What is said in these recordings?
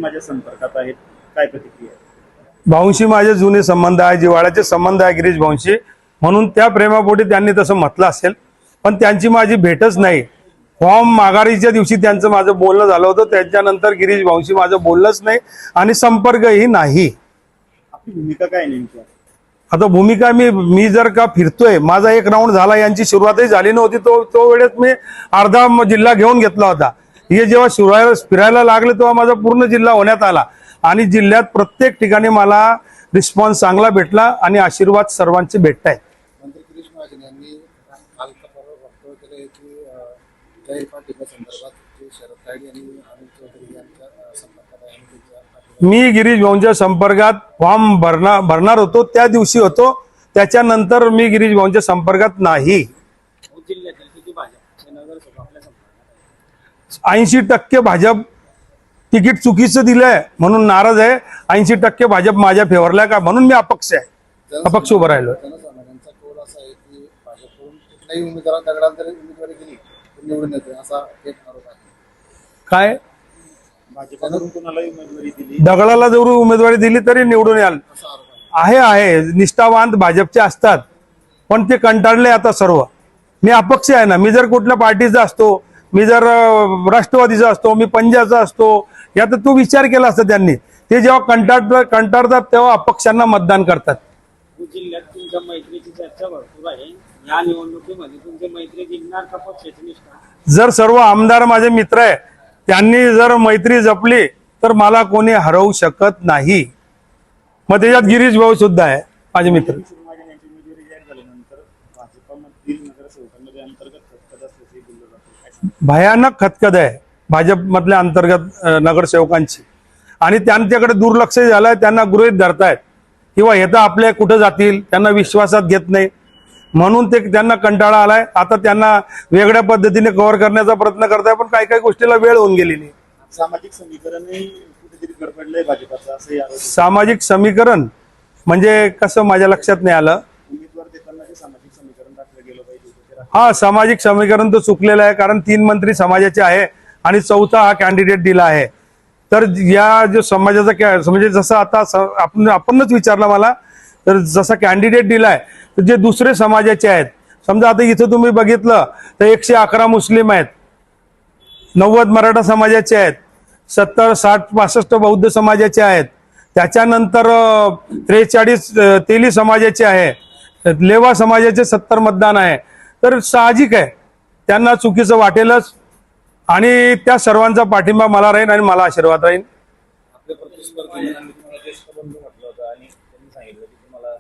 माझ्या संपर्कात आहेत, काय प्रतिक्रिया? भाऊंशी माझे जुने संबंध आहे, जिव्हाळ्याचे संबंध आहे गिरीश भाऊंशी, म्हणून त्या प्रेमापोटी त्यांनी तसं म्हटलं असेल, पण त्यांची माझी भेटच नाही. फॉर्म माघारीच्या दिवशी त्यांचं माझं बोलणं झालं होतं, त्याच्यानंतर गिरीश भाऊंशी माझं बोललंच नाही आणि संपर्कही नाही. आपली भूमिका काय नेमकी? आता भूमिका मी जर का फिरतोय, माझा एक राऊंड झाला, यांची सुरुवातही झाली नव्हती, तो वेळेत मी अर्धा जिल्हा घेऊन घेतला होता. हे जेव्हा फिरायला लागले तेव्हा माझा पूर्ण जिल्हा होण्यात आला आणि जिल्ह्यात प्रत्येक ठिकाणी मला रिस्पॉन्स चांगला भेटला आणि आशीर्वाद सर्वांचे भेटत आहेत. मंत्री गिरीश महाजन यांनी वक्तव्य केले की जाहीर पाठिंबा संदर्भात जे शरद तायडे आणि अनिल चौधरी यांच्या संपर्कात आहे आणि त्यांच्या मी गिरीश भाऊंच्या संपर्कात फॉर्म भरणार होतो, त्या दिवशी होतो, त्याच्यानंतर मी गिरीश भाऊंच्या संपर्कात नाही. 80% भाजप तिकीट चुकीचं दिलंय म्हणून नाराज आहे. 80% भाजप माझ्या फेवरला का म्हणून मी अपक्ष उभं राहिलो. जनसामान्यांचा कौल असा आहे की भाजपकडून कुठल्याही उमेदवाराला दगडाला जरी उमेदवारी दिली तर निवडून येते असा एक आरोप आहे. काय भाजपकडून कोणालाही उमेदवारी दिली, दगडाला जर उमेदवारी दिली तरी निवडून याल असा आरोप आहे. आहे निष्ठावान भाजपचे असतात, पण ते कंटाळले आता सर्व. मी अपक्ष आहे ना, मी जर कुठल्या पार्टीचा असतो, मी जर राष्ट्रवादीचा असतो, मी पंजाबचा असतो, यात तो विचार केला असता त्यांनी. ते जेव्हा कंटाळतात तेव्हा अपक्षांना मतदान करतात. जिल्ह्यात तुमच्या मैत्रीची चर्चा भरपूर आहे. या निवडणुकीमध्ये तुमची मैत्री जिंकणार का पक्षाची निष्ठा? जर सर्व आमदार माझे मित्र आहे, त्यांनी जर मैत्री जपली तर मला कोणी हरवू शकत नाही. मग त्याच्यात गिरीश भाऊ सुद्धा आहे माझे मित्र. माझ्या यांची उमेदवारी जाहीर झाल्यानंतर भाजपमधील नगरसेवकांमध्ये अंतर्गत खतखत असल्याचे बोललं जातं. भयानक खतखत आहे भाजपमधल्या अंतर्गत नगरसेवकांची आणि त्यांच्याकडे दुर्लक्ष झालंय. त्यांना गृहीत धरतायत किंवा हे तर आपल्या कुठं जातील, त्यांना विश्वासात घेत नाही म्हणून त्यांना कंटाळा आलाय. आता त्यांना वेगळ्या पद्धतीने कव्हर करण्याचा प्रयत्न करताय, पण काही काही गोष्टीला वेळ होऊन गेलेली. सामाजिक समीकरणही कुठेतरी गडबडलंय भाजपाचं, असंही आरोप. सामाजिक समीकरण म्हणजे कसं माझ्या लक्षात नाही आलं. उमेदवार देताना जे सामाजिक समीकरण दाखलं गेलं पाहिजे. हा, सामाजिक समीकरण तर चुकलेलं आहे, कारण 3 मंत्री समाजाचे आहे आणि 4था हा कॅन्डिडेट दिला आहे. तर या जो समाजाचा म्हणजे जसं आता आपणच विचारलं मला, तर जसा कॅन्डिडेट दिलाय तर जे दुसरे समाजाचे आहेत, समजा आता इथं तुम्ही बघितलं तर 111 मुस्लिम आहेत, 90 मराठा समाजाचे आहेत, 70, 60, 65 बौद्ध समाजाचे आहेत, त्याच्यानंतर 43 तेली समाजाचे आहे, लेवा समाजाचे 70 मतदान आहे. तर साहजिक आहे त्यांना चुकीचं वाटेलच आणि त्या सर्वांचा पाठिंबा मला राहील आणि मला आशीर्वाद राहील. आपल्या प्रतिस्पर्धी ज्येष्ठ बंधू म्हटलं होतं आणि त्यांनी सांगितलं की तुम्हाला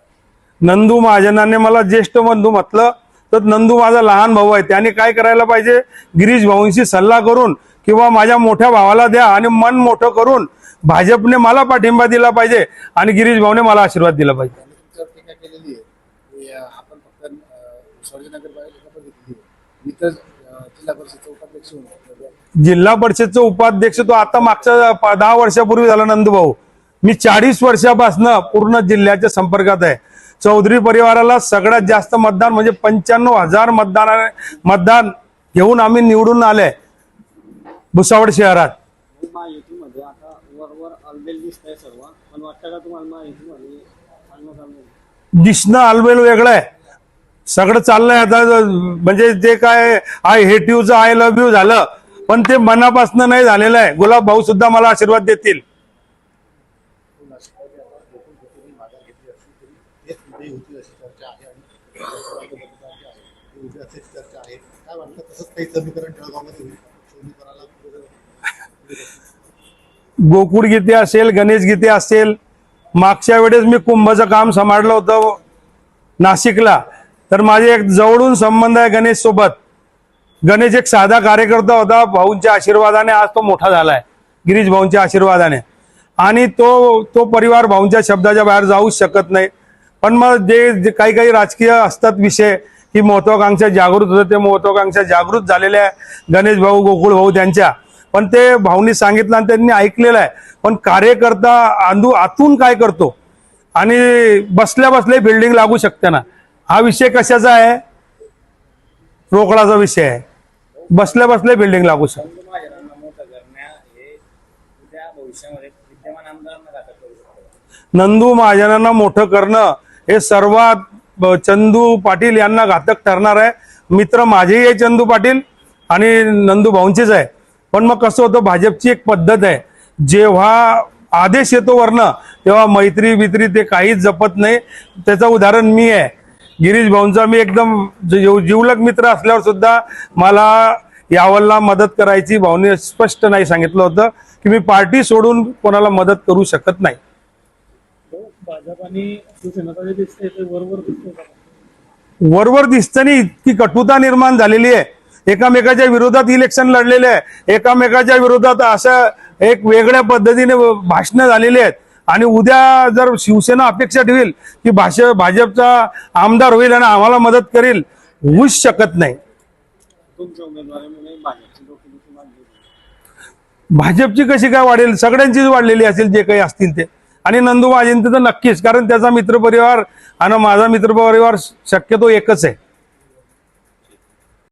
नंदू महाजनाने मला ज्येष्ठ बंधू म्हटलं, तर नंदू माझा लहान भाऊ आहे. त्याने काय करायला पाहिजे, गिरीश भाऊंशी सल्ला करून किंवा माझ्या मोठ्या भावाला द्या आणि मन मोठं करून भाजपने मला पाठिंबा दिला पाहिजे आणि गिरीश भाऊने मला आशीर्वाद दिला पाहिजे. तुमच्यावर टीका केलेली आहे की आपण फक्त शिवाजीनगर बघितली इथं जिल्हा परिषदचा उपाध्यक्ष होऊन जिल्हा परिषदचा उपाध्यक्ष तो आता मागच्या 10 वर्षापूर्वी झाला नंदूभाऊ. मी 40 वर्षापासून पूर्ण जिल्ह्याच्या संपर्कात आहे. चौधरी परिवाराला सगळ्यात जास्त मतदान म्हणजे 95,000 मतदान घेऊन आम्ही निवडून आले भुसावळ शहरात. महायुतीमध्ये आता वरवर अलबेल दिसतंय सर्व, पण वाटतं का तुम्हाला महायुतीमध्ये दिसणं अलबेल वेगळं आहे, सगळं चाललंय आता. म्हणजे जे काय आय हेट यूचं आय लव्ह यू झालं, पण ते मनापासून नाही झालेलं आहे. गुलाब भाऊ सुद्धा मला आशीर्वाद देतील. गोकुळ गीते असेल, गणेश गीते असेल. मागच्या वेळेस मी कुंभचं काम सांभाळलं होतं नाशिकला, तर माझे एक जवळून संबंध आहे गणेश सोबत. गणेश एक साधा कार्यकर्ता होता, भाऊंच्या आशीर्वादाने आज तो मोठा झालाय गिरीश भाऊंच्या आशीर्वादाने. आणि तो परिवार भाऊंच्या शब्दाच्या बाहेर जाऊच शकत नाही. पण मग जे काही काही राजकीय असतात विषय की महत्वाकांक्षा जागृत होतं, ते महत्वाकांक्षा जागृत झालेल्या आहे गणेश भाऊ, गोकुळ भाऊ त्यांच्या. पण ते भाऊंनी सांगितलं आणि त्यांनी ऐकलेलं आहे. पण कार्यकर्ता आतून काय करतो आणि बसल्या बसल्या बिल्डिंग लागू शकते ना. हा विषय कशाचा आहे, रोकडाचा विषय आहे. बसल्या बसल्या बिल्डिंग लागू शकते. महाजनांना मोठं करण्या हे उद्या भविष्यामध्ये विद्यमान आमदारांना घातक करू शकतो? नंदू महाजनांना मोठं करणं हे सर्वात चंदू पाटील यांना घातक ठरणार आहे. मित्र माझेही आहे चंदू पाटील आणि नंदू भाऊंचेच आहे. पण मग कसं होतं, भाजपची एक पद्धत आहे, जेव्हा आदेश येतो वरनं तेव्हा मैत्री बित्री ते काहीच जपत नाही. त्याचं उदाहरण मी आहे. गिरीश भाऊंचा मी एकदम जिवलग मित्र असल्यावर सुद्धा मला यावलला मदत करायची भाऊने स्पष्ट नाही सांगितलं होतं की मी पार्टी सोडून कोणाला मदत करू शकत नाही. भाजप आणि शिवसेना जे दिसतंय ते वरवर दिसतंय का? वरवर दिसताना इतकी कटुता निर्माण झालेली आहे. एकामेकाच्या विरोधात इलेक्शन लढलेले आहे, एकामेकाच्या विरोधात असं एक वेगळ्या पद्धतीने भाषणं झालेली आहेत. आणि उद्या जर शिवसेना अपेक्षा ठेवील की भाजपचा आमदार होईल आणि आम्हाला मदत करेल, होऊच शकत नाही. तुमच्या उमेदवारीमुळे भाजपची लोकसंख्या वाढली. भाजपची कशी काय वाढेल? सगळ्यांचीच वाढलेली असेल जे काही असतील ते. आणि नंदू महाजन तर नक्कीच, कारण त्याचा मित्रपरिवार आणि माझा मित्रपरिवार शक्यतो एकच आहे.